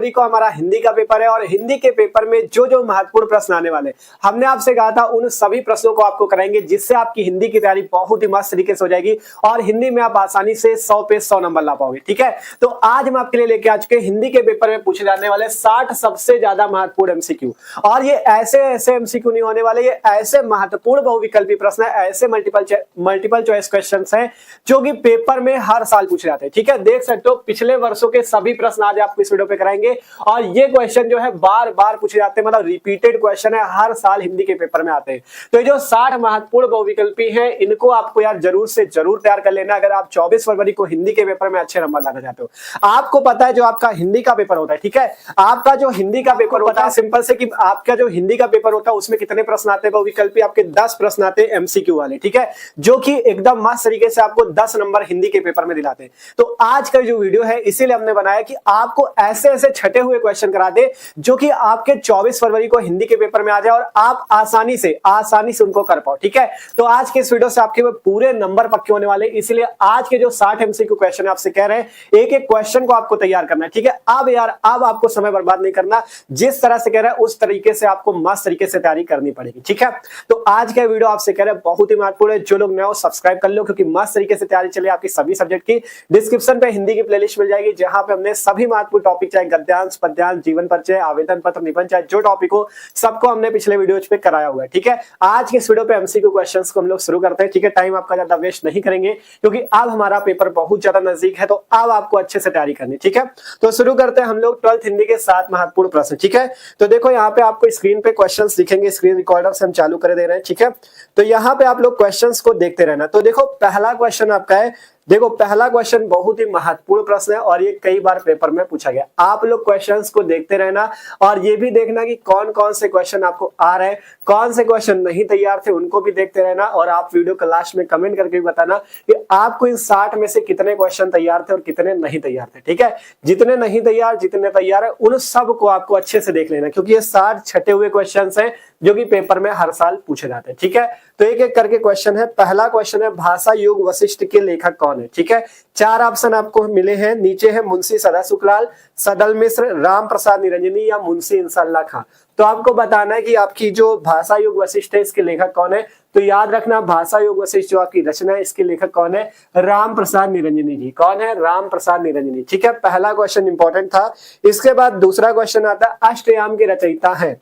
फरवरी को हमारा हिंदी का पेपर है और हिंदी के पेपर में जो जो महत्वपूर्ण प्रश्न आने वाले हमने आपसे कहा था उन सभी प्रश्नों को आपको कराएंगे, जिससे आपकी हिंदी की तैयारी बहुत ही मस्त तरीके से हो जाएगी और हिंदी में आप आसानी से 100 पे 100 नंबर ला पाओगे। ठीक है, तो आज हम आपके लिए लेके आ चुके हैं हिंदी के पेपर में पूछे जाने वाले 60 सबसे ज्यादा महत्वपूर्ण एमसीक्यू। और ये ऐसे ऐसे एमसीक्यू नहीं होने वाले, ये ऐसे महत्वपूर्ण बहुविकल्पी प्रश्न है, ऐसे मल्टीपल चॉइस क्वेश्चन है जो कि पेपर में हर साल पूछे जाते हैं। ठीक है, देख सकते हो पिछले वर्षों के सभी प्रश्न आज आपको इस वीडियो पे कराएंगे और ये क्वेश्चन जो है बार बार पूछे जाते हैं, मतलब रिपीटेड क्वेश्चन है, हर साल हिंदी के पेपर में आते हैं। तो ये जो 60 महत्वपूर्ण बहुविकल्पी हैं इनको आपको यार जरूर से जरूर तैयार कर लेना अगर आप 24 फरवरी को हिंदी के पेपर में अच्छे नंबर लाना चाहते हो। आपको पता है जो आपका हिंदी का पेपर होता है, ठीक है, आपका जो हिंदी का पेपर होता है सिंपल से कि आपका जो हिंदी का पेपर होता है उसमें कितने प्रश्न आते हैं बहुविकल्पी, आपके 10 प्रश्न आते हैं एमसीक्यू वाले। ठीक है, जो कि एकदम मस्त तरीके से आपको 10 नंबर हिंदी के पेपर में दिलाते हैं। तो आज का जो वीडियो है इसीलिए हमने बनाया कि आपको ऐसे ऐसे छटे हुए क्वेश्चन करा दे जो कि आपके 24 फरवरी को हिंदी के पेपर में आ जाए और आप आसानी से उनको कर पाओ। ठीक है, तो आज के इस वीडियो से आपके पूरे नंबर पक्के होने वाले, इसलिए आज के जो 60 एमसीक्यू क्वेश्चन है आपसे कह रहे हैं एक एक क्वेश्चन को आपको तैयार करना है। ठीक है, अब यार अब आपको समय बर्बाद नहीं करना, जिस तरह से कह रहा है उस तरीके से आपको मस्त तरीके से तैयारी करनी पड़ेगी। ठीक है, तो आज का वीडियो आपसे कह रहे हैं बहुत ही महत्वपूर्ण है, जो लोग नए हो सब्सक्राइब कर लो क्योंकि मस्त तरीके से तैयारी चले आपकी सभी सब्जेक्ट की। डिस्क्रिप्शन पे हिंदी की प्लेलिस्ट मिल जाएगी जहां पे हमने सभी महत्वपूर्ण टॉपिक चाहे गद्यांश, पद्यांश, जीवन परिचय, आवेदन पत्र, निबंध, चाहे जो टॉपिक हो सबको हमने पिछले वीडियो पे कराया हुआ है। ठीक है, आज के इस वीडियो पे एमसीक्यू क्वेश्चंस को हम लोग शुरू करते हैं। ठीक है, टाइम आपका ज्यादा वेस्ट नहीं करेंगे क्योंकि अब हमारा पेपर बहुत ज्यादा नजदीक है, तो अब आपको अच्छे से तैयारी करनी। ठीक है, तो शुरू करते हैं हम लोग 12th हिंदी के 7 महत्वपूर्ण प्रश्न। ठीक है, तो देखो यहाँ पे आपको स्क्रीन पे क्वेश्चंस दिखेंगे, स्क्रीन रिकॉर्डर से हम चालू कर दे रहे हैं। ठीक है, तो यहाँ पे आप लोग क्वेश्चंस को देखते रहना। तो देखो पहला क्वेश्चन आपका है, देखो पहला क्वेश्चन बहुत ही महत्वपूर्ण प्रश्न है और ये कई बार पेपर में पूछा गया। आप लोग क्वेश्चंस को देखते रहना और ये भी देखना कि कौन कौन से क्वेश्चन आपको आ रहे हैं, कौन से क्वेश्चन नहीं तैयार थे उनको भी देखते रहना और आप वीडियो के लास्ट में कमेंट करके भी बताना कि आपको इन 60 में से कितने क्वेश्चन तैयार थे और कितने नहीं तैयार थे। ठीक है, जितने नहीं तैयार जितने तैयार है उन सब को आपको अच्छे से देख लेना क्योंकि ये 60 छटे हुए क्वेश्चन है जो कि पेपर में हर साल पूछे जाते हैं। ठीक है, तो एक एक करके क्वेश्चन है। पहला क्वेश्चन है भाषा युग वशिष्ठ के लेखक कौन है। ठीक है, 4 ऑप्शन आपको मिले हैं, नीचे है मुंशी सदा सुखलाल, सदल मिश्र, राम प्रसाद निरंजनी या मुंशी इंसाल्लाह खां। तो आपको बताना है कि आपकी जो भाषा युग वशिष्ठ है इसके लेखक कौन है। तो याद रखना भाषा युग वशिष्ठ जो आपकी रचना है इसके लेखक कौन है, राम प्रसाद निरंजनी जी। कौन है, राम प्रसाद निरंजनी। ठीक है, पहला क्वेश्चन इंपॉर्टेंट था। इसके बाद दूसरा क्वेश्चन आता है अष्टयाम के रचयिता है।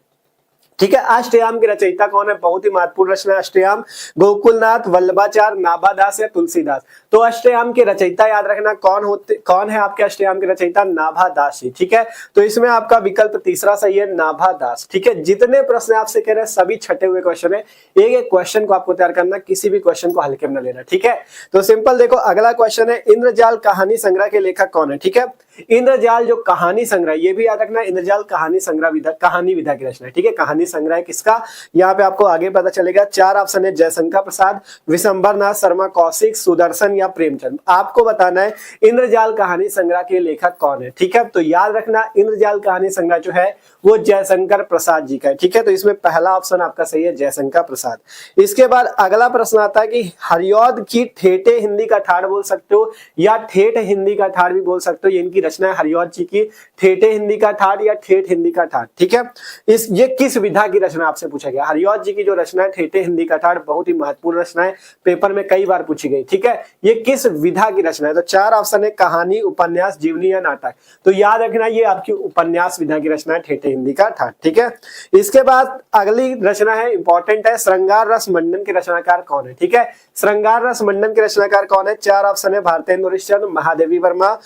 ठीक है, अष्टयाम के रचयिता कौन है, बहुत ही महत्वपूर्ण रचना है अष्टयाम, गोकुलनाथ, वल्लभाचार्य, नाभादास या तुलसीदास। तो अष्टयाम के रचयिता याद रखना कौन है आपके अष्टयाम के रचयिता, नाभादास जी। ठीक है, तो इसमें आपका विकल्प तीसरा सही है, नाभादास। ठीक है, जितने प्रश्न आपसे कह रहे हैं सभी छठे हुए क्वेश्चन है, एक एक क्वेश्चन को आपको तैयार करना, किसी भी क्वेश्चन को हल्के में न लेना। ठीक है, तो सिंपल देखो अगला क्वेश्चन है इंद्रजाल कहानी संग्रह के लेखक कौन है। ठीक है, इंद्रजाल जो कहानी संग्रह, ये भी याद रखना इंद्रजाल कहानी संग्रह कहानी विधा की रचना है। ठीक है, कहानी संग्रह किसका, यहाँ पे आपको आगे पता चलेगा। 4 ऑप्शन है जयशंकर प्रसाद, विशंबर नाथ शर्मा कौशिक, सुदर्शन या प्रेमचंद। आपको बताना है इंद्रजाल कहानी संग्रह के लेखक कौन है। ठीक है, तो याद रखना इंद्रजाल कहानी संग्रह जो है वो जयशंकर प्रसाद जी का है। ठीक है, तो इसमें पहला ऑप्शन आपका सही है जयशंकर प्रसाद। इसके बाद अगला प्रश्न आता है कि हरिऔध की ठेठे हिंदी का ठाड़ बोल सकते हो या ठेठ हिंदी का ठाड़ भी बोल सकते हो। ये इनकी रचना है हरिऔध जी की, ठेठे हिंदी का ठाड़ या ठेठ हिंदी का ठाड़। ठीक है, ये किस विधा की रचना आपसे पूछा गया। हरिऔध जी की जो रचना है ठेठे हिंदी का ठाड़ बहुत ही महत्वपूर्ण रचना है, पेपर में कई बार पूछी गई। ठीक है, ये किस विधा की रचना है। तो 4 ऑप्शन है कहानी, उपन्यास, जीवनी या नाटक। तो याद रखना ये आपकी उपन्यास विधा की रचना है ठेठे हिंदी का ठाड़। ठीक है, इसके बाद अगली रचना है इंपॉर्टेंट है श्रृंगार रस मंडन के रचनाकार कौन है। ठीक है, श्रृंगार रस मंडन के रचनाकार कौन है। 4 ऑप्शन है भारतेंदु हरिश्चंद्र, महादेवी वर्मा,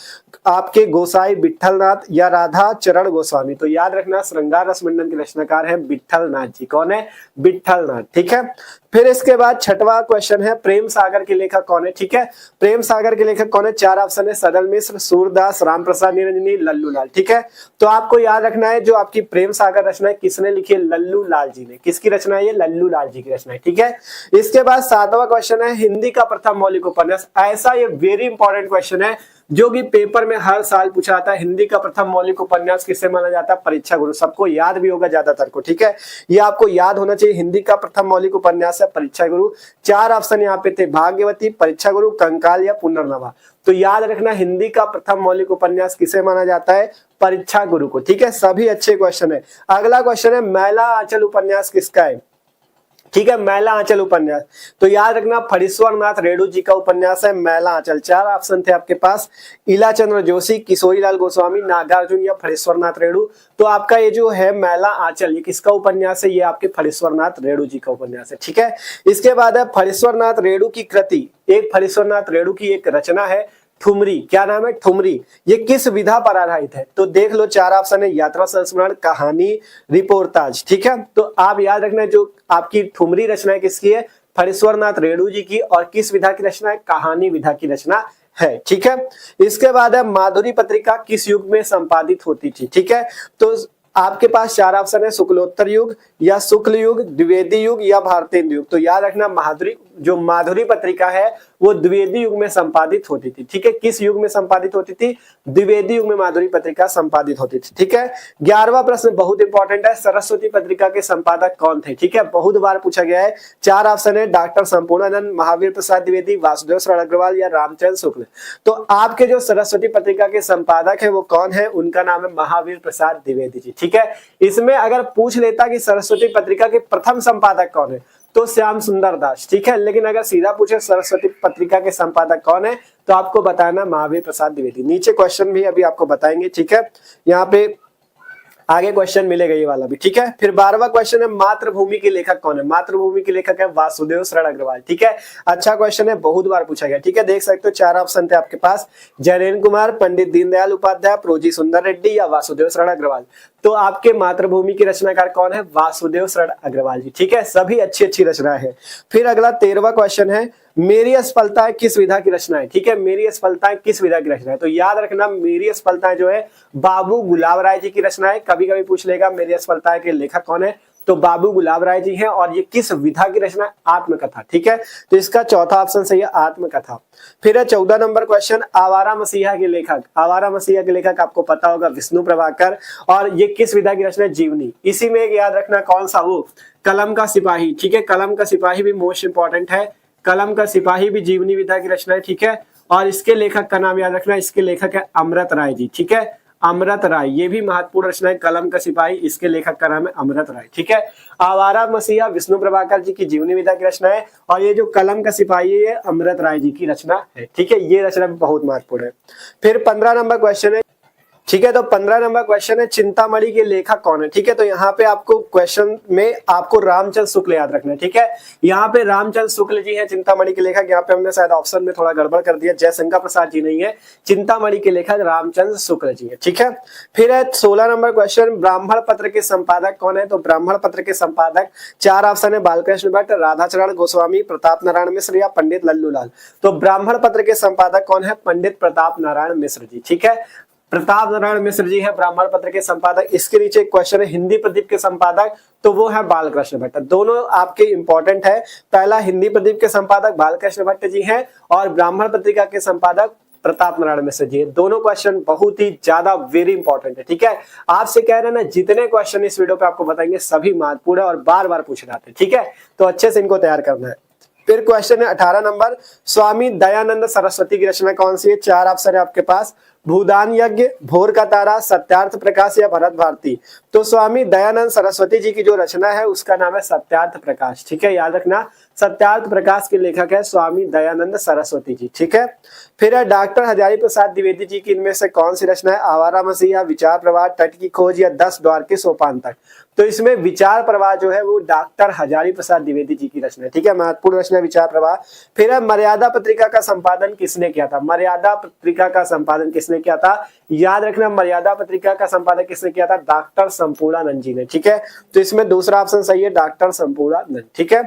आपके गोसाई विट्ठलनाथ या राधा चरण गोस्वामी। तो याद रखना श्रृंगार रस मंडन के रचनाकार है विट्ठलनाथ जी। कौन है, विट्ठलनाथ। ठीक है, फिर इसके बाद छठवां क्वेश्चन है प्रेम सागर के लेखक कौन है। ठीक है, प्रेम सागर के लेखक कौन है। 4 ऑप्शन है सदल मिश्र, सूरदास, राम प्रसाद निरंजनी, लल्लू लाल। ठीक है, तो आपको याद रखना है जो आपकी प्रेम सागर रचना है किसने लिखी है, लल्लू लाल जी ने। किसकी रचना है, ये लल्लू लाल जी की रचना है। ठीक है, इसके बाद 7वां क्वेश्चन है हिंदी का प्रथम मौलिक उपन्यास। ऐसा ये वेरी इंपॉर्टेंट क्वेश्चन है, जो कि पेपर में हर साल पूछा जाता है। हिंदी का प्रथम मौलिक उपन्यास किसे माना जाता है? परीक्षा गुरु। सबको याद भी होगा ज्यादातर को, ठीक है, ये आपको याद होना चाहिए। हिंदी का प्रथम मौलिक उपन्यास है परीक्षा गुरु। 4 ऑप्शन यहाँ पे थे, भाग्यवती, परीक्षा गुरु, कंकाल या पुनर्नवा। तो याद रखना, हिंदी का प्रथम मौलिक उपन्यास किसे माना जाता है? परीक्षा गुरु को, ठीक है। सभी अच्छे क्वेश्चन है। अगला क्वेश्चन है, मैला आंचल उपन्यास किसका है? ठीक है, मैला आंचल उपन्यास, तो याद रखना फणीश्वर नाथ रेणु जी का उपन्यास है मैला आंचल। 4 ऑप्शन थे आपके पास, इला चंद्र जोशी, किशोरीलाल गोस्वामी, नागार्जुन या फणीश्वर नाथ रेणु। तो आपका ये जो है मैला आंचल, ये किसका उपन्यास है? ये आपके फणीश्वर नाथ रेणु जी का उपन्यास है, ठीक है। इसके बाद है फणीश्वर नाथ रेणु की कृति, एक फणीश्वर नाथ रेणु की एक रचना है ठुमरी। क्या नाम है? ठुमरी। ये किस विधा पर आधारित है? तो देख लो, 4 ऑप्शन है, यात्रा संस्मरण, कहानी, रिपोर्टाज, ठीक है। तो आप याद रखना, जो आपकी ठुमरी रचना है किसकी है? फणीश्वर नाथ रेणु जी की। और किस विधा की रचना है? कहानी विधा की रचना है, ठीक है। इसके बाद है माधुरी पत्रिका किस युग में संपादित होती थी? ठीक है, तो आपके पास 4 ऑप्शन है, शुक्लोत्तर युग या शुक्ल युग, द्विवेदी युग या भारतेंदु युग। तो याद रखना, माधुरी पत्रिका है वो द्विवेदी युग में संपादित होती थी, ठीक है। किस युग में संपादित होती थी? द्विवेदी युग में माधुरी पत्रिका संपादित होती थी, ठीक है। 11वां प्रश्न बहुत इंपॉर्टेंट है, सरस्वती पत्रिका के संपादक कौन थे? ठीक है, बहुत बार पूछा गया है। 4 ऑप्शन है, डॉक्टर संपूर्णानंद, महावीर प्रसाद द्विवेदी, वासुदेव शरण अग्रवाल या रामचंद्र शुक्ल। तो आपके जो सरस्वती पत्रिका के संपादक है वो कौन है? उनका नाम है महावीर प्रसाद द्विवेदी जी, ठीक है। इसमें अगर पूछ लेता कि सरस्वती पत्रिका के प्रथम संपादक कौन है, तो श्याम सुंदर दास, ठीक है। लेकिन अगर सीधा पूछे सरस्वती पत्रिका के संपादक कौन है, तो आपको बताना महावीर प्रसाद द्विवेदी। नीचे क्वेश्चन भी अभी आपको बताएंगे, ठीक है। यहाँ पे आगे क्वेश्चन मिलेगा ये वाला भी, ठीक है। फिर 12वां क्वेश्चन है, मातृभूमि के लेखक कौन है? मातृभूमि के लेखक है वासुदेव शरण अग्रवाल, ठीक है। अच्छा क्वेश्चन है, बहुत बार पूछा गया, ठीक है। देख सकते हो 4 ऑप्शन थे आपके पास, जयरेन कुमार, पंडित दीनदयाल उपाध्याय, प्रोजी सुंदर रेड्डी या वासुदेव शरण अग्रवाल। तो आपके मातृभूमि के रचनाकार कौन है? वासुदेव शरण अग्रवाल जी, ठीक है। सभी अच्छी अच्छी रचना है। फिर अगला 13वां क्वेश्चन है, मेरी असफलताएं किस विधा की रचना है? ठीक है, मेरी असफलताएं किस विधा की रचना है? तो याद रखना, मेरी असफलताएं जो है बाबू गुलाब राय जी की रचना है। कभी कभी पूछ लेगा मेरी असफलताएं के लेखक कौन है, तो बाबू गुलाब राय जी हैं। और ये किस विधा की रचना है? आत्मकथा, ठीक है। तो इसका चौथा ऑप्शन सही है, आत्मकथा। फिर है 14 नंबर क्वेश्चन, आवारा मसीहा के लेखक। आवारा मसीहा के लेखक आपको पता होगा विष्णु प्रभाकर। और ये किस विधा की रचना है? जीवनी। इसी में एक याद रखना, कौन सा? वो कलम का सिपाही, ठीक है। कलम का सिपाही भी मोस्ट इंपॉर्टेंट है। कलम का सिपाही भी जीवनी विधा की रचना है, ठीक है। और इसके लेखक का नाम याद रखना, इसके लेखक है अमृत राय जी, ठीक है। अमृत राय, ये भी महत्वपूर्ण रचना है, कलम का सिपाही। इसके लेखक का नाम है अमृत राय, ठीक है। आवारा मसीहा विष्णु प्रभाकर जी की जीवनी विधा की रचना है। और ये जो कलम का सिपाही है, ये अमृत राय जी की रचना है, ठीक है। ये रचना बहुत महत्वपूर्ण है। फिर 15 नंबर क्वेश्चन है, ठीक है। तो 15 नंबर क्वेश्चन है, चिंतामणि के लेखक कौन है? ठीक है, तो यहाँ पे आपको क्वेश्चन में आपको रामचंद्र शुक्ल याद रखना है, ठीक है। यहाँ पे रामचंद्र शुक्ल जी हैं चिंतामणि के लेखक। यहाँ पे हमने शायद ऑप्शन में थोड़ा गड़बड़ कर दिया, जयशंकर प्रसाद जी नहीं है, चिंतामणि के लेखक रामचंद्र शुक्ल जी है, ठीक है। फिर है 16 नंबर क्वेश्चन, ब्राह्मण पत्र के संपादक कौन है? तो ब्राह्मण पत्र के संपादक 4 ऑप्शन है, बालकृष्ण भट्ट, राधाचरण गोस्वामी, प्रताप नारायण मिश्र या पंडित लल्लू लाल। तो ब्राह्मण पत्र के संपादक कौन है? पंडित प्रताप नारायण मिश्र जी, ठीक है। प्रताप नारायण मिश्र जी है ब्राह्मण पत्र के संपादक। इसके नीचे क्वेश्चन है, हिंदी प्रदीप के संपादक, तो वो है बालकृष्ण भट्ट। दोनों आपके इंपॉर्टेंट है। पहला हिंदी प्रदीप के संपादक बालकृष्ण भट्ट जी हैं और ब्राह्मण पत्रिका के संपादक प्रताप नारायण मिश्र जी। दोनों क्वेश्चन बहुत ही ज्यादा वेरी इंपॉर्टेंट है, ठीक है। आपसे कह रहे हैं ना, जितने क्वेश्चन इस वीडियो पे आपको बताएंगे सभी महत्वपूर्ण है और बार बार पूछे जाते हैं, ठीक है। तो अच्छे से इनको तैयार करना है। फिर क्वेश्चन है 18 नंबर, स्वामी दयानंद सरस्वती की रचना कौन सी है? 4 ऑप्शन है आपके पास, भूदान यज्ञ, भोर का तारा, सत्यार्थ प्रकाश या भरत भारती। तो स्वामी दयानंद सरस्वती जी की जो रचना है उसका नाम है सत्यार्थ प्रकाश, ठीक है। याद रखना, सत्यार्थ प्रकाश के लेखक है स्वामी दयानंद सरस्वती जी, ठीक है। फिर है डॉक्टर हजारी प्रसाद द्विवेदी जी की इनमें से कौन सी रचना है? आवारा मसीहा, विचार प्रवाह, तट की खोज या 10 द्वार के सोपान तक। तो इसमें विचार प्रवाह जो है वो डॉक्टर हजारी प्रसाद द्विवेदी जी की रचना है, ठीक है। महत्वपूर्ण रचना विचार प्रवाह। फिर है मर्यादा पत्रिका का संपादन किसने किया था? मर्यादा पत्रिका का संपादन किसने किया था? याद रखना, मर्यादा पत्रिका का संपादन किसने किया था? डॉक्टर संपूर्णानंद जी ने, ठीक है। तो इसमें दूसरा ऑप्शन सही है, डॉक्टर संपूर्णानंद, ठीक है।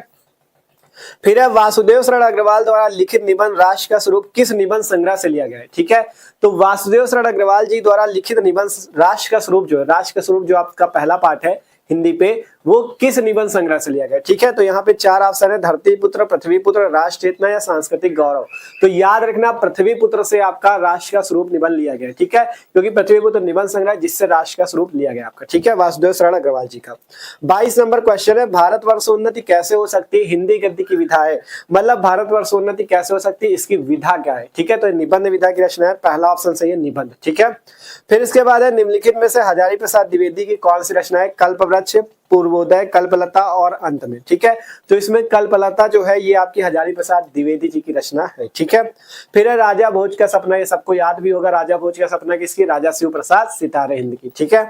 फिर है वासुदेव शरण अग्रवाल द्वारा लिखित निबंध राष्ट्र का स्वरूप किस निबंध संग्रह से लिया गया है? ठीक है, तो वासुदेव शरण अग्रवाल जी द्वारा लिखित निबंध राष्ट्र का स्वरूप जो है, राष्ट्र का स्वरूप जो आपका पहला पाठ है हिंदी पे, वो किस निबंध संग्रह से लिया गया। ठीक है, तो यहाँ पे 4 ऑप्शन है, धरतीपुत्र, पृथ्वीपुत्र, राष्ट्र चेतना या सांस्कृतिक गौरव। तो याद रखना पृथ्वीपुत्र से आपका राष्ट्र का स्वरूप निबंध लिया गया। ठीक है, क्योंकि पृथ्वीपुत्र निबंध संग्रह जिससे राष्ट्र का स्वरूप लिया गया आपका। ठीक है, वासुदेव शरण अग्रवाल जी का। 22 नंबर क्वेश्चन है, भारतवर्ष उन्नति कैसे हो सकती है, हिंदी गद्य की विधा है। मतलब भारतवर्ष उन्नति कैसे हो सकती है, इसकी विधा क्या है। ठीक है, तो निबंध विधा की रचना है, पहला ऑप्शन सही है निबंध। ठीक है, फिर इसके बाद है निम्नलिखित में से हजारी प्रसाद द्विवेदी की कौन सी रचना है, कल्पवृक्ष, पूर्वोदय, कल्पलता और अंत में। ठीक है, तो इसमें कल्पलता जो है ये आपकी हजारी प्रसाद द्विवेदी जी की रचना है। ठीक है, फिर है राजा भोज का सपना, ये सबको याद भी होगा, राजा भोज का सपना किसकी, राजा शिव प्रसाद सितारे हिंद की। ठीक है,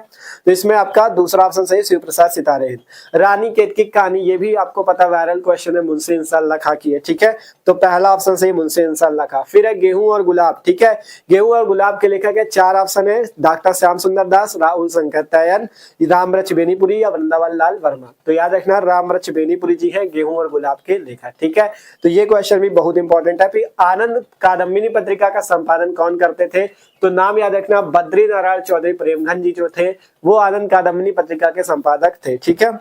तो इसमें आपका दूसरा ऑप्शन सही, शिव प्रसाद सितारे हिंद। रानी केतकी कहानी, ये भी आपको पता वायरल क्वेश्चन है, मुंशी इंसाल्लाह खां की है। ठीक है, तो पहला ऑप्शन सही मुंशी इंसाल्लाह खां। फिर है गेहूं और गुलाब। ठीक है, गेहूं और गुलाब के लेखक है, 4 ऑप्शन है, डॉक्टर श्याम सुंदर दास, राहुल शंकरतयन, रामवृक्ष बेनीपुरी या वृंदावन लाल वर्मा। तो याद रखना रामवृक्ष बेनीपुरी जी है गेहूं और गुलाब के लेखक। ठीक है, तो ये क्वेश्चन भी बहुत इंपॉर्टेंट है। फिर आनंद कादम्बिनी पत्रिका का संपादन कौन करते थे, तो नाम याद रखना बद्री नारायण चौधरी प्रेमघन जी जो थे वो आनंद कादम्बिनी पत्रिका के संपादक थे। ठीक है,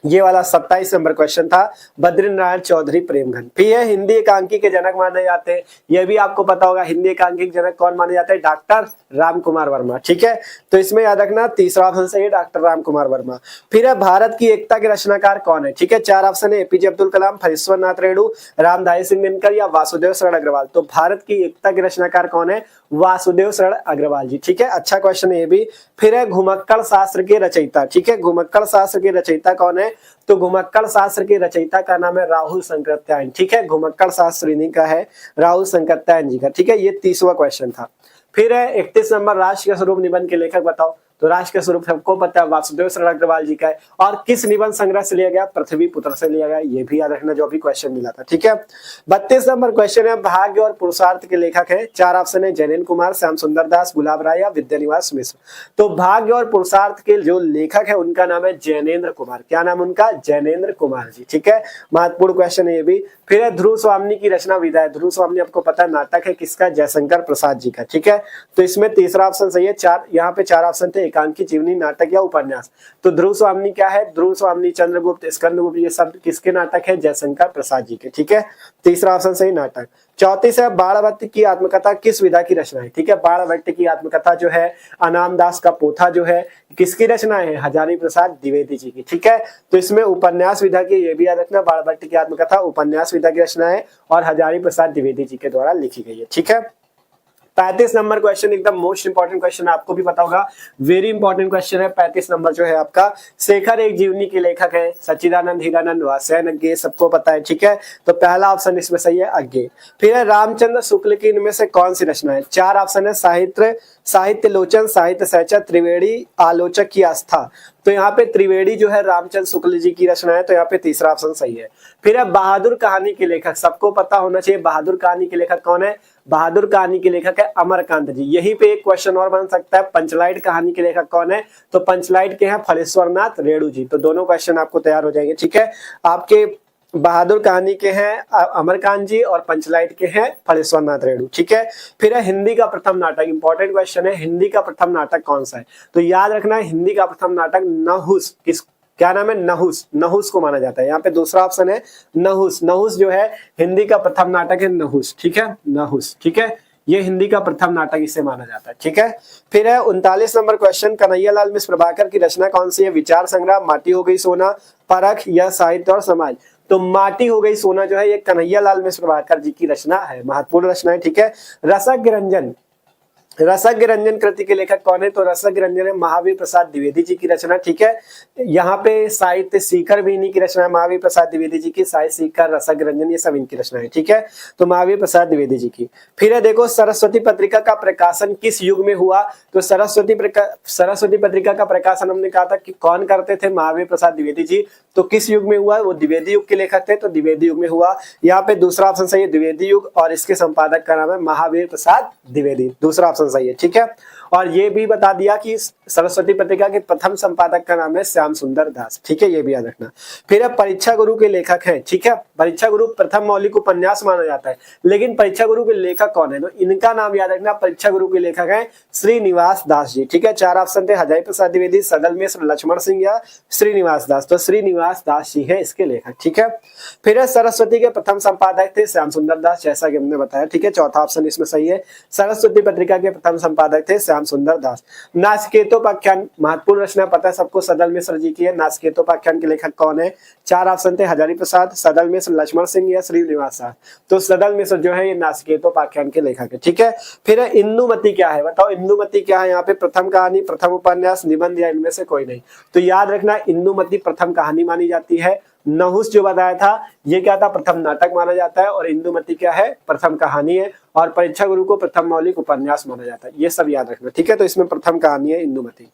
ये वाला 27 नंबर क्वेश्चन था, बद्रीनारायण चौधरी प्रेमघन। फिर है हिंदी एकांकी के जनक माने जाते हैं, ये भी आपको पता होगा, हिंदी एकांकी के जनक कौन माने जाते हैं, डॉक्टर राम कुमार वर्मा। ठीक है, तो इसमें याद रखना तीसरा ऑप्शन सही है डॉक्टर राम कुमार वर्मा। फिर है भारत की एकता के रचनाकार कौन है। ठीक है, 4 ऑप्शन है, एपीजे अब्दुल कलाम, फरीश्वर नाथ रेणु, रामधारी सिंह दिनकर या वासुदेव शरण अग्रवाल। तो भारत की एकता के रचनाकार कौन है, वासुदेव शरण अग्रवाल जी। ठीक है, अच्छा क्वेश्चन है ये भी। फिर है घुमक्कड़ शास्त्र के रचयिता। ठीक है, घुमक्कड़ शास्त्र के रचयिता कौन है, तो घुमक्कड़ शास्त्र के रचयिता का नाम है राहुल शंकरत्यायन। ठीक है, घुमक्कड़ शास्त्र इन्हीं का है, राहुल शंकरत्यायन जी का। ठीक है, ये 30वां क्वेश्चन था। फिर है 31 नंबर, राष्ट्र का स्वरूप निबंध के लेखक बताओ। तो राष्ट्र का स्वरूप सबको पता है, वासुदेव शरण अग्रवाल जी का है। और किस निबंध संग्रह से लिया गया, पृथ्वीपुत्र से लिया गया, ये भी याद रखना जो भी क्वेश्चन मिला था। ठीक है, 32 नंबर क्वेश्चन है, भाग्य और पुरुषार्थ के लेखक है, 4 ऑप्शन है, जैनेन्द्र कुमार, श्याम सुंदर दास, गुलाब राय या विद्यानिवास मिश्र। तो भाग्य और पुरुषार्थ के जो लेखक है उनका नाम है जैनेन्द्र कुमार। क्या नाम उनका, जैनेन्द्र कुमार जी। ठीक है, महत्वपूर्ण क्वेश्चन है ये भी। फिर है ध्रुव स्वामी की रचना विधा है, ध्रुव स्वामी आपको पता है नाटक है किसका, जयशंकर प्रसाद जी का। ठीक है, तो इसमें तीसरा ऑप्शन सही है, 4 यहाँ पे 4 ऑप्शन थे, एकांकी, जीवनी, नाटक या उपन्यास। तो ध्रुव स्वामी क्या है, ध्रुव स्वामी, चंद्रगुप्त, स्कंदगुप्त, ये सब किसके नाटक है, जयशंकर प्रसाद जी के। ठीक है, तीसरा ऑप्शन सही नाटक। 34 है, बाणभट्ट की आत्मकथा किस विधा की रचना है। ठीक है, बाणभट्ट की आत्मकथा जो है, अनाम दास का पोथा जो है, किसकी रचना है, हजारी प्रसाद द्विवेदी जी की। ठीक है, तो इसमें उपन्यास विधा की, ये भी याद रखना, बाणभट्ट की आत्मकथा उपन्यास विधा की रचना है और हजारी प्रसाद द्विवेदी जी के द्वारा लिखी गई है। ठीक है, 35 नंबर क्वेश्चन एकदम मोस्ट इंपॉर्टेंट क्वेश्चन है, आपको भी पता होगा, वेरी इंपॉर्टेंट क्वेश्चन है। 35 नंबर जो है आपका, शेखर एक जीवनी के लेखक है, सच्चिदानंद, हीरानंद, वात्स्यायन अज्ञे, सबको पता है। ठीक है, तो पहला ऑप्शन इसमें सही है अज्ञे। फिर है रामचंद्र शुक्ल की इनमें से कौन सी रचना है, 4 ऑप्शन है, साहित्य लोचन, साहित्य सहचर, त्रिवेणी आलोचक की आस्था। तो यहाँ पे त्रिवेणी जो है रामचंद्र शुक्ल जी की रचना है, तो यहाँ पे तीसरा ऑप्शन सही है। फिर है बहादुर कहानी के लेखक, सबको पता होना चाहिए बहादुर कहानी के लेखक कौन है, बहादुर कहानी के लेखक है अमरकांत जी। यहीं पे एक क्वेश्चन और बन सकता है, पंचलाइट कहानी के लेखक कौन है, तो पंचलाइट के हैं फलेश्वर नाथ रेणु जी। तो दोनों क्वेश्चन आपको तैयार हो जाएंगे। ठीक है, आपके बहादुर कहानी के हैं अमरकांत जी और पंचलाइट के हैं फलेश्वर नाथ रेणु। ठीक है, फिर है हिंदी का प्रथम नाटक, इंपॉर्टेंट क्वेश्चन है, हिंदी का प्रथम नाटक कौन सा है, तो याद रखना है हिंदी का प्रथम नाटक नहुस, किस क्या नाम है, नहुस, नहुस को माना जाता है। यहाँ पे दूसरा ऑप्शन है नहुस, नहुस जो है हिंदी का प्रथम नाटक है नहुस। ठीक है, नहुस। ठीक है, ये हिंदी का प्रथम नाटक इसे माना जाता है। ठीक है, फिर है 39 नंबर क्वेश्चन, कन्हैयालाल मिश्र प्रभाकर की रचना कौन सी है, विचार संग्रह, माटी हो गई सोना, परख या साहित्य और समाज। तो माटी हो गई सोना जो है ये कन्हैयालाल मिश्र प्रभाकर जी की रचना है, महत्वपूर्ण रचना है। ठीक है, रसज्ञ रंजन, रसज्ञ रंजन कृति के लेखक कौन है, तो रसज्ञ रंजन है महावीर प्रसाद द्विवेदी जी की रचना। ठीक है, यहाँ पे साहित्य सीकर भी इन्हीं की रचना है, महावीर प्रसाद द्विवेदी जी की, साहित्य सीकर, रसज्ञ रंजन, ये सब इनकी रचना है। ठीक है, तो महावीर प्रसाद द्विवेदी जी की। फिर है देखो सरस्वती पत्रिका का प्रकाशन किस युग में हुआ, तो सरस्वती पत्रिका का प्रकाशन हमने कहा था कि कौन करते थे, महावीर प्रसाद द्विवेदी जी। तो किस युग में हुआ, वो द्विवेदी युग के लेखक थे, तो द्विवेदी युग में हुआ। यहाँ पे दूसरा ऑप्शन सही है द्विवेदी युग, और इसके संपादक का नाम है महावीर प्रसाद द्विवेदी, दूसरा ऑप्शन सही है। ठीक है, और ये भी बता दिया कि सरस्वती पत्रिका के प्रथम संपादक का नाम है श्याम सुंदर दास, ठीक है, ये भी याद रखना। फिर अब परीक्षा गुरु के लेखक हैं, ठीक है, परीक्षा गुरु प्रथम मौलिक उपन्यास माना जाता है, लेकिन परीक्षा गुरु के लेखक कौन है, तो इनका नाम याद रखना, परीक्षा गुरु के लेखक हैं श्रीनिवास दास जी, ठीक है। 4 ऑप्शन थे, हजारी प्रसाद द्विवेदी, सदल मिश्र, लक्ष्मण सिंह या श्रीनिवास दास, तो श्रीनिवास दास जी है इसके लेखक, ठीक है। फिर सरस्वती के प्रथम संपादक थे श्याम सुंदर दास, जैसा कि हमने बताया, ठीक है, चौथा ऑप्शन इसमें सही है, सरस्वती पत्रिका के प्रथम संपादक थे श्याम सुंदर दास। नाचिकेतोपाख्यान महत्वपूर्ण रचना पता है सबको, सदल मिश्र जी की है। नाचिकेतोपाख्यान के लेखक कौन है, 4 ऑप्शन थे, हजारी प्रसाद, सदल मिश्र, लक्ष्मण सिंह या श्रीनिवास दास, तो सदल मिश्र जो है ये नाचिकेतोपाख्यान के लेखक है, ठीक है। फिर इंदुमती क्या है, बताओ इंदुमती क्या है, यहाँ पे प्रथम कहानी, प्रथम उपन्यास, निबंध या इनमें से कोई नहीं, तो याद रखना इंदुमती प्रथम कहानी मानी जाती है। नहुस जो बताया था ये क्या था, प्रथम नाटक माना जाता है, और इंदुमती क्या है, प्रथम कहानी है, और परीक्षा गुरु को प्रथम मौलिक उपन्यास माना जाता है, ये सब याद रखना, ठीक है। तो इसमें प्रथम कहानी है इंदुमती।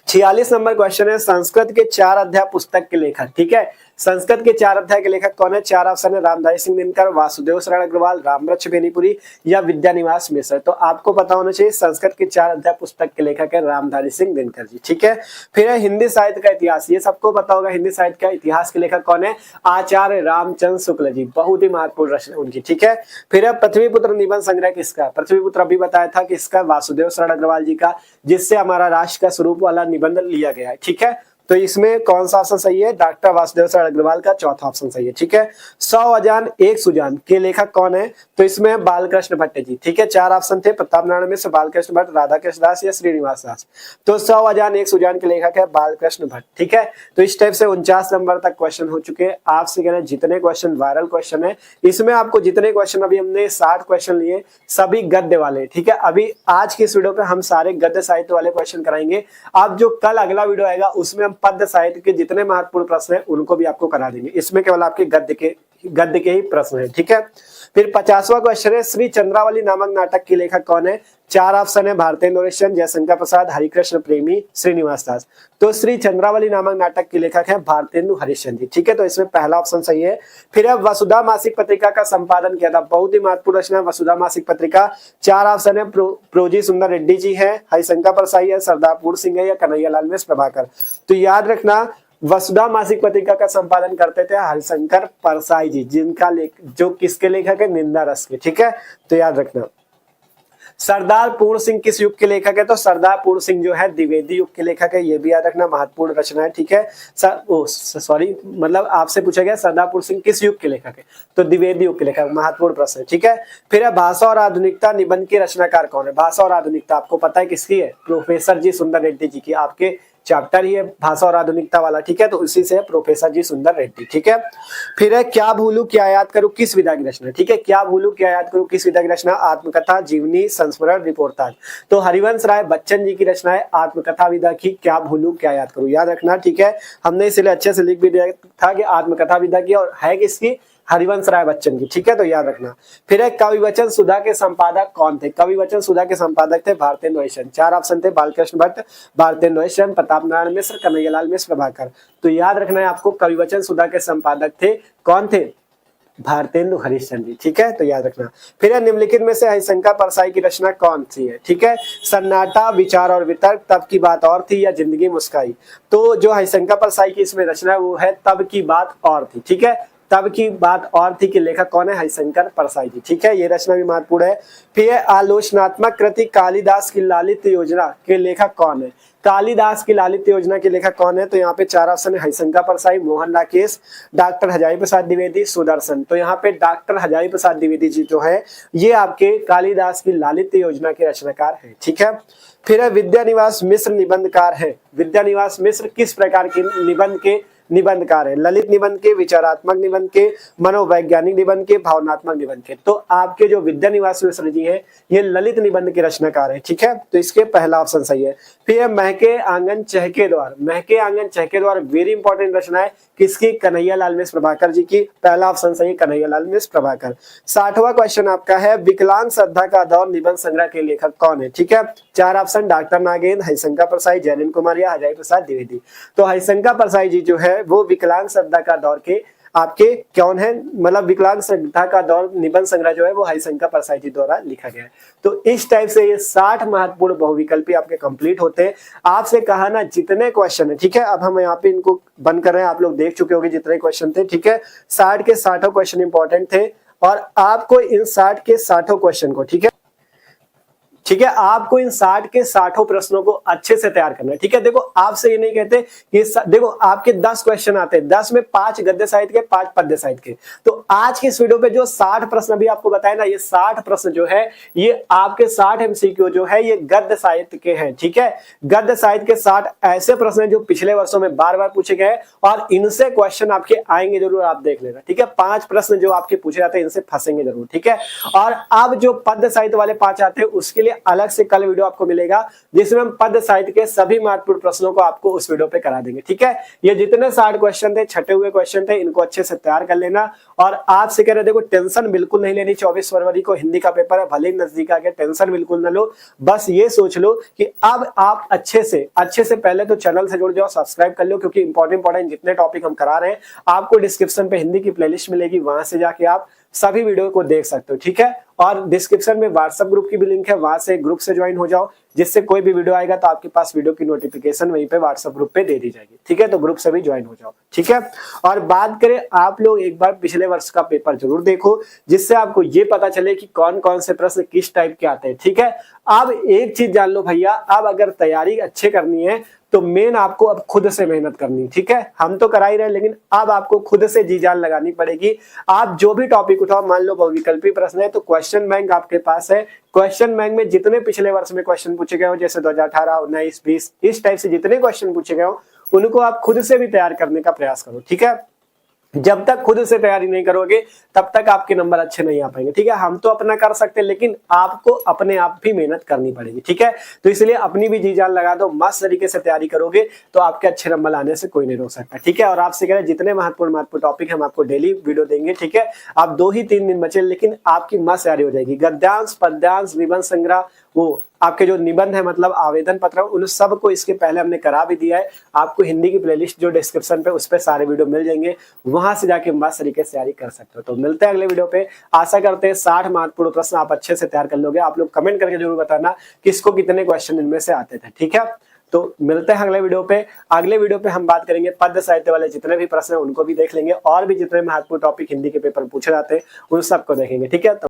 46 नंबर क्वेश्चन है, संस्कृत के 4 अध्याय पुस्तक के लेखक, ठीक है, संस्कृत के 4 अध्याय के लेखक कौन है, 4 ऑप्शन है, रामधारी सिंह दिनकर, वासुदेव शरण अग्रवाल, रामवृक्ष बेनीपुरी या विद्यानिवास मिश्र, तो आपको पता होना चाहिए संस्कृत के 4 अध्याय पुस्तक के लेखक है रामधारी सिंह दिनकर जी, ठीक है। फिर है हिंदी साहित्य का इतिहास, ये सबको पता होगा, हिंदी साहित्य का इतिहास के लेखक कौन है, आचार्य रामचंद्र शुक्ल जी, बहुत ही महत्वपूर्ण रचना उनकी, ठीक है। फिर है पृथ्वीपुत्र निबंध संग्रह किसका, पृथ्वीपुत्र अभी बताया था कि इसका वासुदेव शरण अग्रवाल जी का, जिससे हमारा राष्ट्र का स्वरूप वाला निबंध लिया गया है, ठीक है। तो इसमें कौन सा ऑप्शन सही है, डॉक्टर वासुदेव शरण अग्रवाल का चौथा ऑप्शन सही है, ठीक है। 100 अजान एक सुजान के लेखक कौन है, तो इसमें बालकृष्ण भट्ट जी, ठीक है, 4 ऑप्शन थे, प्रताप नारायण मिश्र, बालकृष्ण भट्ट, राधा कृष्ण दास या श्रीनिवास दास, तो 100 अजान एक सुजान के लेखक है बालकृष्ण भट्ट, ठीक है। तो इस टाइप से 49 नंबर तक क्वेश्चन हो चुके हैं। आपसे कह रहे हैं जितने क्वेश्चन वायरल क्वेश्चन है, इसमें आपको जितने क्वेश्चन अभी हमने 60 क्वेश्चन लिए सभी गद्य वाले, ठीक है। अभी आज की इस वीडियो पे हम सारे गद्य साहित्य वाले क्वेश्चन कराएंगे। अब जो कल अगला वीडियो आएगा उसमें हम पद्य साहित्य के जितने महत्वपूर्ण प्रश्न हैं उनको भी आपको करा देंगे, इसमें केवल आपके गद्य के ही प्रश्न हैं, ठीक है। फिर 50वां क्वेश्चन है, श्री चंद्रावली नामक नाटक के लेखक कौन है, 4 ऑप्शन है, भारतेंदु हरिश्चंद्र, जयशंकर प्रसाद, हरिकृष्ण प्रेमी, श्रीनिवास दास, तो श्री चंद्रावली नामक नाटक के लेखक है भारतेंदु हरिश्चंद्र जी, ठीक है। तो इसमें पहला ऑप्शन सही है। फिर अब वसुधा मासिक पत्रिका का संपादन किया था, बहुत ही महत्वपूर्ण रचना है वसुधा मासिक पत्रिका, 4 ऑप्शन है, प्रोजी सुंदर रेड्डी जी है, हरिशंकर परसाई है, सरदारपुर सिंह है या कन्हैयालाल मिश्र प्रभाकर, तो याद रखना वसुधा मासिक पत्रिका का संपादन करते थे हरिशंकर परसाई जी, जिनका जो किसके लेखक है, निंदा रस के, ठीक है, तो याद रखना। सरदार पूर्ण सिंह किस युग के लेखक है, तो सरदार पूर्ण सिंह जो है द्विवेदी युग के लेखक है, ये भी याद रखना, महत्वपूर्ण रचना है, ठीक है। सॉरी मतलब आपसे पूछा गया सरदार पूर्ण सिंह किस युग के लेखक है, तो द्विवेदी युग के लेखक, महत्वपूर्ण प्रश्न है, ठीक है। फिर है भाषा और आधुनिकता निबंध के रचनाकार कौन है, भाषा और आधुनिकता आपको पता है किसकी है, प्रोफेसर जी सुंदर रेड्डी जी की, आपके चैप्टर ही है भाषा और आधुनिकता वाला, ठीक है, तो उसी से प्रोफेसर जी सुंदर रेड्डी, ठीक है। फिर है क्या भूलू क्या याद करूं किस विधा की रचना, ठीक है, क्या भूलू क्या याद करूं किस विधा की रचना, आत्मकथा, जीवनी, संस्मरण, रिपोर्टाज, तो हरिवंश राय बच्चन जी की रचना है आत्मकथा विधा की, क्या भूलू क्या याद करूं, याद रखना, ठीक है। हमने इसलिए अच्छे से लिख भी दिया था कि आत्मकथा विधा की, और है किसकी, हरिवंश राय बच्चन की, ठीक है, तो याद रखना। फिर है कविवचन सुधा के संपादक कौन थे, कविवचन सुधा के संपादक थे भारतेंदु हरिश्चंद्र, 4 ऑप्शन थे, बालकृष्ण भट्ट, भारतेंदु हरिश्चंद्र, प्रताप नारायण मिश्र, कन्हैयालाल मिश्र प्रभाकर, तो याद रखना है आपको कविवचन सुधा के संपादक थे कौन थे, भारतेंदु हरिश्चंद्र जी, ठीक है, तो याद रखना। फिर निम्नलिखित में से हरिशंकर परसाई की रचना कौन सी है, ठीक है, सन्नाटा, विचार और वितर्क, तब की बात और थी या जिंदगी मुस्काई, तो जो हरिशंकर परसाई की इसमें रचना है वो है तब की बात और थी, ठीक है, तब की बात और थी के लेखक कौन है, हरिशंकर परसाई जी, ठीक है, ये रचना भी महत्वपूर्ण है। फिर आलोचनात्मक कृति कालिदास की लालित्य योजना के लेखक कौन है, कालिदास की लालित्य योजना के लेखक कौन है, तो यहाँ पे 4 ऑप्शन है, हरिशंकर परसाई, मोहन राकेश, डॉक्टर हजारी प्रसाद द्विवेदी, सुदर्शन, तो यहाँ पे डॉक्टर हजारी प्रसाद द्विवेदी जी जो है ये आपके कालिदास की लालित्य योजना के रचनाकार है, ठीक है। फिर है विद्यानिवास मिश्र निबंधकार है, विद्यानिवास मिश्र किस प्रकार के निबंध के निबंधकार है, ललित निबंध के, विचारात्मक निबंध के, मनोवैज्ञानिक निबंध के, भावनात्मक निबंध के, तो आपके जो विद्यानिवास मिश्र जी है ये ललित निबंध के रचनाकार है, ठीक है, तो इसके पहला ऑप्शन सही है। फिर महके आंगन चहके द्वार, महके आंगन चहके द्वार वेरी इंपॉर्टेंट रचना है किसकी, कन्हैयालाल मिश्र प्रभाकर जी की, पहला ऑप्शन सही कन्हैयालाल मिश्र प्रभाकर। 60वां क्वेश्चन आपका है, विकलांग श्रद्धा का दौर निबंध संग्रह के लेखक कौन है, ठीक है, 4 ऑप्शन, डॉक्टर नागेंद्र, हरिशंकर परसाई, जैनिन कुमार या हजारी प्रसाद द्विवेदी, तो हरिशंकर परसाई जी जो है वो विकलांग श्रद्धा का दौर के आपके कौन है, मतलब विकलांग संस्था का दौर निबंध संग्रह जो है वो हरिशंकर परसाई जी द्वारा लिखा गया है। तो इस टाइप से ये 60 महत्वपूर्ण बहुविकल्पी आपके कंप्लीट होते हैं। आपसे कहा ना जितने क्वेश्चन है, ठीक है, अब हम यहाँ पे इनको बंद कर रहे हैं, आप लोग देख चुके होंगे जितने क्वेश्चन थे, ठीक है, 60 के 60 क्वेश्चन इंपॉर्टेंट थे और आपको इन 60 के 60 क्वेश्चन को, ठीक है, आपको इन 60 के 60 प्रश्नों को अच्छे से तैयार करना है। ठीक है, देखो आपसे ये नहीं कहते कि देखो आपके 10 क्वेश्चन आते हैं, 10 में 5 गद्य साहित्य के, 5 पद्य साहित्य के। तो आज की इस वीडियो पे जो 60 प्रश्न भी आपको बताए ना, ये 60 प्रश्न जो है ये आपके 60 एमसीक्यू जो है ये गद्य साहित्य के हैं। ठीक है, गद्य साहित्य के 60 ऐसे प्रश्न हैं जो पिछले वर्षों में बार बार पूछे गए और इनसे क्वेश्चन आपके आएंगे जरूर, आप देख लेना। ठीक है, 5 प्रश्न जो आपके पूछे जाते हैं इनसे फंसेंगे जरूर। ठीक है, और अब जो पद्य साहित्य वाले 5 आते हैं उसके लिए अलग से कल वीडियो आपको मिलेगा जिसमें हम पद्य साहित्य के सभी महत्वपूर्ण प्रश्नों को आपको उस वीडियो पे करा देंगे। ठीक है, ये जितने 60 क्वेश्चन थे, छटे हुए क्वेश्चन थे, इनको अच्छे से तैयार कर लेना। और आपसे कह रहे देखो टेंशन बिल्कुल नहीं लेनी, 24 फरवरी को हिंदी का पेपर है, भले ही नजदीक आ गया, टेंशन बिल्कुल न लो। बस ये सोच लो कि अब आप अच्छे से पहले तो चैनल से जुड़ जाओ, सब्सक्राइब कर लो, क्योंकि इंपॉर्टेंट जितने टॉपिक हम करा रहे हैं आपको डिस्क्रिप्शन पे हिंदी की प्लेलिस्ट मिलेगी, वहां से जाके आप सभी वीडियो को देख सकते हो। ठीक है, और डिस्क्रिप्शन में व्हाट्सएप ग्रुप की भी लिंक है, वहां से ग्रुप से ज्वाइन हो जाओ, जिससे कोई भी वीडियो आएगा तो आपके पास वीडियो की नोटिफिकेशन वहीं पे व्हाट्सएप ग्रुप पे दे दी जाएगी। ठीक है, तो ग्रुप से भी ज्वाइन हो जाओ। ठीक है, और बात करें, आप लोग एक बार पिछले वर्ष का पेपर जरूर देखो, जिससे आपको ये पता चले कि कौन कौन से प्रश्न किस टाइप के आते हैं। ठीक है, अब एक चीज जान लो भैया, अब अगर तैयारी अच्छे करनी है तो मेन आपको अब खुद से मेहनत करनी। ठीक है, हम तो करा ही रहे, लेकिन अब आपको खुद से जी जान लगानी पड़ेगी। आप जो भी टॉपिक उठाओ, मान लो बहुविकल्पी प्रश्न है तो क्वेश्चन बैंक आपके पास है, क्वेश्चन बैंक में जितने पिछले वर्ष में क्वेश्चन पूछे गए हो, जैसे 2018, 19, 20 इस टाइप से जितने क्वेश्चन पूछे गए हो उनको आप खुद से भी तैयार करने का प्रयास करो। ठीक है, जब तक खुद से तैयारी नहीं करोगे तब तक आपके नंबर अच्छे नहीं आ पाएंगे। ठीक है, हम तो अपना कर सकते हैं, लेकिन आपको अपने आप भी मेहनत करनी पड़ेगी। ठीक है, तो इसलिए अपनी भी जी जान लगा दो, मस्त तरीके से तैयारी करोगे तो आपके अच्छे नंबर आने से कोई नहीं रोक सकता। ठीक है, और आपसे कह रहे जितने महत्वपूर्ण टॉपिक हम आपको डेली वीडियो देंगे। ठीक है, आप 2 ही 3 दिन बचे, लेकिन आपकी मस्त तैयारी हो जाएगी। गद्यांश, पद्यांश, निबंध संग्रह, वो आपके जो निबंध है मतलब आवेदन पत्र, उन सब को इसके पहले हमने करा भी दिया है। आपको हिंदी की प्लेलिस्ट जो डिस्क्रिप्शन पे उस पे सारे वीडियो मिल जाएंगे, वहां से जाके मस्त तरीके से तैयारी कर सकते हो। तो मिलते हैं अगले वीडियो पे। आशा करते हैं 60 महत्वपूर्ण प्रश्न आप अच्छे से तैयार कर लोगे। आप लोग कमेंट करके जरूर बताना किसको कितने क्वेश्चन इनमें से आते थे। ठीक है, तो मिलते हैं अगले वीडियो पे। अगले वीडियो पे हम बात करेंगे पद्य साहित्य वाले जितने भी प्रश्न हैं उनको भी देख लेंगे, और भी जितने महत्वपूर्ण टॉपिक हिंदी के पेपर में पूछे जाते हैं उन सबको देखेंगे। ठीक है, तो